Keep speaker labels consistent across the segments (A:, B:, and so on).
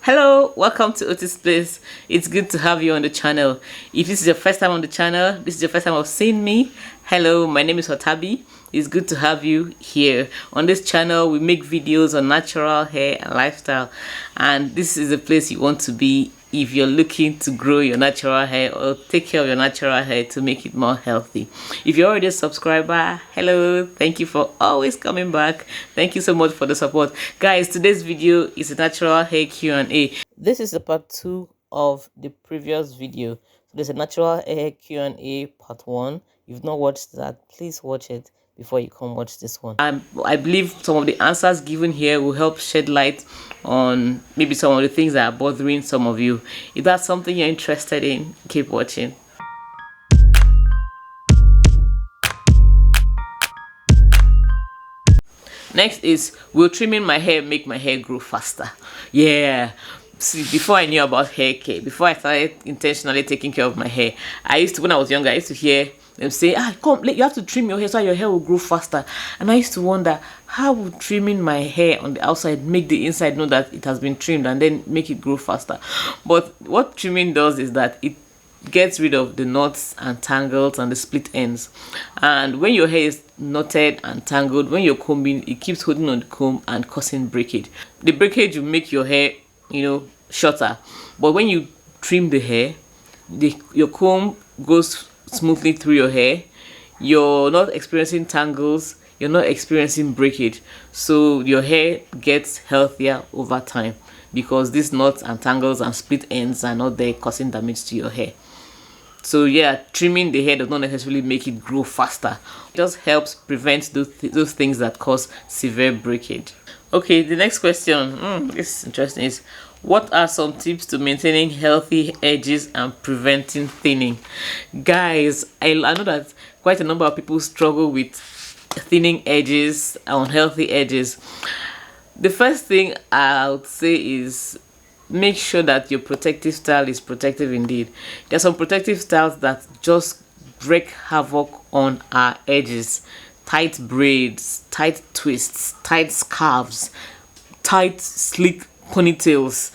A: Hello, welcome to Otis Place. It's good to have you on the channel. If this is your first time on the channel, this is your first time of seeing me. Hello, my name is Otabi. It's good to have you here. On this channel, we make videos on natural hair and lifestyle, and this is the place you want to be if you're looking to grow your natural hair or take care of your natural hair to make it more healthy. If you're already a subscriber, hello, thank you for always coming back. Thank you so much for the support. Guys, today's video is a natural hair Q&A. This is the part 2 of the previous video. So there's a natural hair Q&A part 1. If you've not watched that, please watch it before you come watch this one. I believe some of the answers given here will help shed light on maybe some of the things that are bothering some of you. If that's something you're interested in, keep watching. Next is, will trimming my hair make my hair grow faster? Yeah. See, before I knew about hair care, before I started intentionally taking care of my hair, when I was younger, I used to hear them say, you have to trim your hair so your hair will grow faster. And I used to wonder, how would trimming my hair on the outside make the inside know that it has been trimmed and then make it grow faster? But what trimming does is that it gets rid of the knots and tangles and the split ends. And when your hair is knotted and tangled, when you're combing, it keeps holding on the comb and causing breakage. The breakage will make your hair, shorter. But when you trim the hair, your comb goes smoothly through your hair. You're not experiencing tangles, you're not experiencing breakage, so your hair gets healthier over time because these knots and tangles and split ends are not there causing damage to your hair. So yeah, trimming the hair does not necessarily make it grow faster. It just helps prevent those things that cause severe breakage. Okay, the next question, this is interesting, is what are some tips to maintaining healthy edges and preventing thinning? Guys, I know that quite a number of people struggle with thinning edges, unhealthy edges. The first thing I would say is make sure that your protective style is protective indeed. There are some protective styles that just wreak havoc on our edges. Tight braids, tight twists, tight scarves, tight slick ponytails,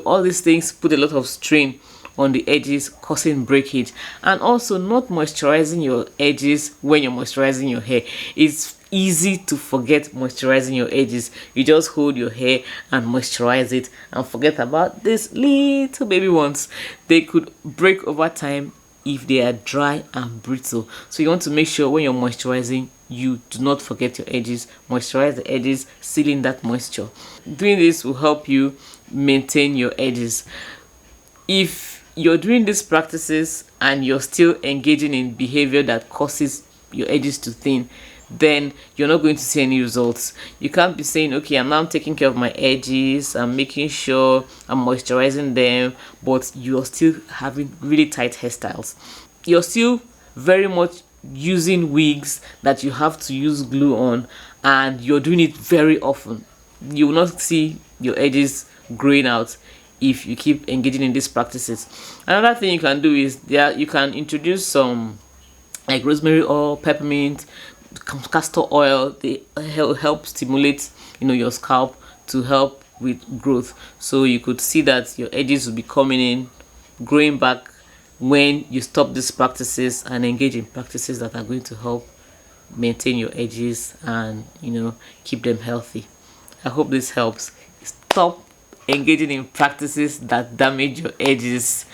A: all these things put a lot of strain on the edges, causing breakage. And also not moisturizing your edges when you're moisturizing your hair. It's easy to forget moisturizing your edges. You just hold your hair and moisturize it and forget about these little baby ones. They could break over time if they are dry and brittle. So you want to make sure when you're moisturizing, you do not forget your edges. Moisturize the edges, sealing that moisture. Doing this will help you maintain your edges. If you're doing these practices and you're still engaging in behavior that causes your edges to thin, then you're not going to see any results. You can't be saying, okay, I'm now taking care of my edges, I'm making sure I'm moisturizing them, but you're still having really tight hairstyles. You're still very much using wigs that you have to use glue on, and you're doing it very often. You will not see your edges growing out if you keep engaging in these practices. Another thing you can do is you can introduce some like rosemary oil, peppermint, castor oil. They help stimulate your scalp to help with growth, so you could see that your edges will be coming in, growing back when you stop these practices and engage in practices that are going to help maintain your edges and keep them healthy. I hope this helps. Stop engaging in practices that damage your edges.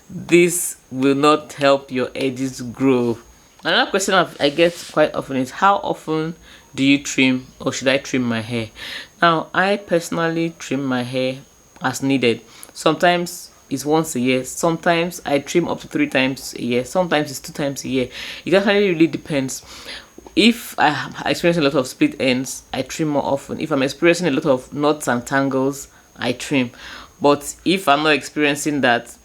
A: This will not help your edges grow. Another question I get quite often is, how often do you trim, or should I trim my hair? Now, I personally trim my hair as needed. Sometimes it's once a year, sometimes I trim up to 3 times a year, sometimes it's 2 times a year. It actually really depends. If I experience a lot of split ends, I trim more often. If I'm experiencing a lot of knots and tangles, I trim. But if I'm not experiencing that,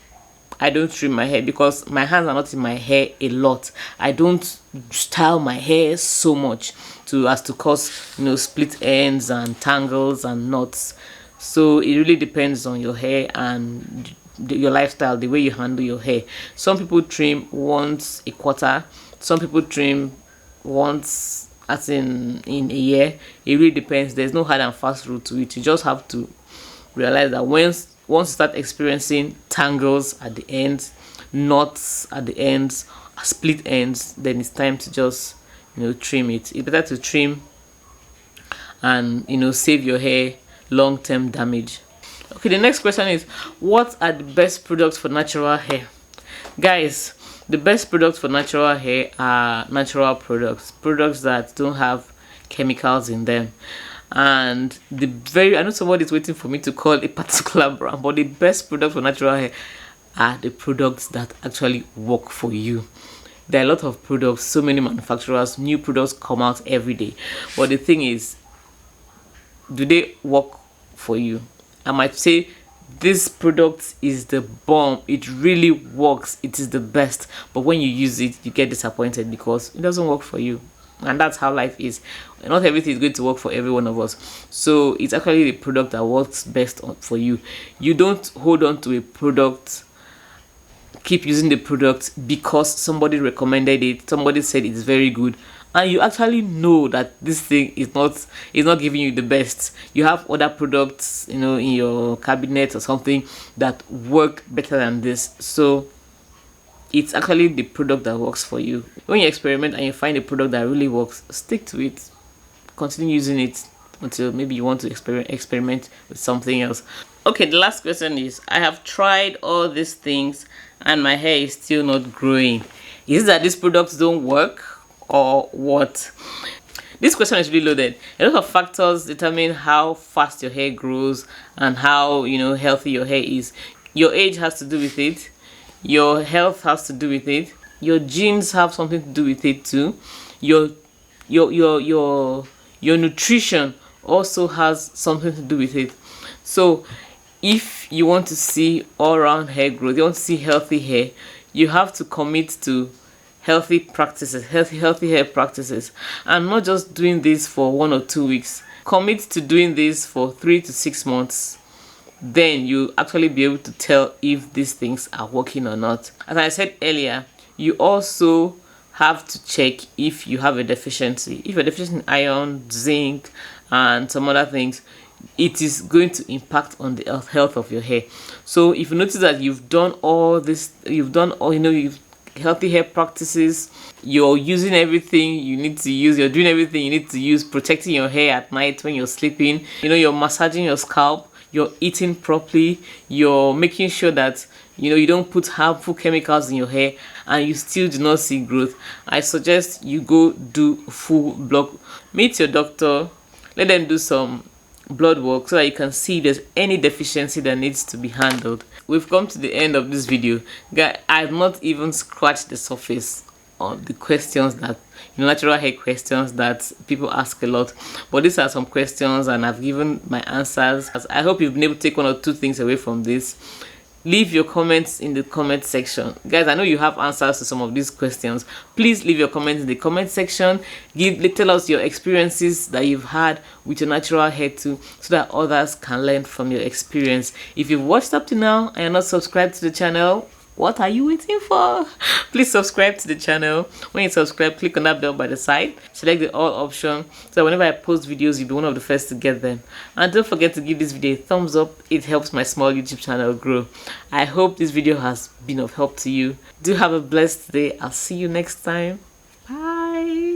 A: I don't trim my hair because my hands are not in my hair a lot. I don't style my hair so much as to cause split ends and tangles and knots. So it really depends on your hair and your lifestyle, the way you handle your hair. Some people trim once a quarter, some people trim once as in a year. It really depends. There's no hard and fast rule to it. You just have to realize that once you start experiencing tangles at the ends, knots at the ends, split ends, then it's time to just trim it. It's better to trim and save your hair long-term damage. Okay, the next question is, what are the best products for natural hair? Guys, the best products for natural hair are natural products that don't have chemicals in them. And I know somebody is waiting for me to call a particular brand, but the best products for natural hair are the products that actually work for you. There are a lot of products, so many manufacturers, new products come out every day, but the thing is, do they work for you? I might say this product is the bomb, it really works, it is the best, but when you use it, you get disappointed because it doesn't work for you. And that's how life is. Not everything is going to work for every one of us. So it's actually the product that works best for you. You don't hold on to a product, keep using the product because somebody recommended it, somebody said it's very good, and you actually know that this thing is not giving you the best. You have other products in your cabinet or something that work better than this. So it's actually the product that works for you. When you experiment and you find a product that really works, stick to it, continue using it until maybe you want to experiment with something else. Okay, the last question is, I have tried all these things and my hair is still not growing. Is it that these products don't work or what? This question is really loaded. A lot of factors determine how fast your hair grows and how healthy your hair is. Your age has to do with it, your health has to do with it, your genes have something to do with it too, your nutrition also has something to do with it. So if you want to see all-round hair growth, you want to see healthy hair, you have to commit to healthy practices, healthy hair practices, and not just doing this for 1 or 2 weeks. Commit to doing this for 3 to 6 months. Then you actually be able to tell if these things are working or not. As I said earlier, you also have to check if you have a deficiency. If you're deficient in iron, zinc, and some other things, it is going to impact on the health of your hair. So if you notice that you've done all this, you've healthy hair practices, you're using everything you need to use, you're doing everything you need to use, protecting your hair at night when you're sleeping, you're massaging your scalp, you're eating properly, you're making sure that you don't put harmful chemicals in your hair, and you still do not see growth, I suggest you go do full blood. Meet your doctor, let them do some blood work so that you can see if there's any deficiency that needs to be handled. We've come to the end of this video. Guys, I've not even scratched the surface on the questions that natural hair questions that people ask a lot, but these are some questions and I've given my answers. I hope you've been able to take 1 or 2 things away from this. Leave your comments in the comment section. Guys, I know you have answers to some of these questions. Please leave your comments in the comment section. Tell us your experiences that you've had with your natural hair too, so that others can learn from your experience. If you've watched up to now and you're not subscribed to the channel, what are you waiting for? Please subscribe to the channel. When you subscribe, click on that bell by the side, select the all option, so that whenever I post videos, you'll be one of the first to get them. And don't forget to give this video a thumbs up. It helps my small YouTube channel grow. I hope this video has been of help to you. Do have a blessed day. I'll see you next time. Bye.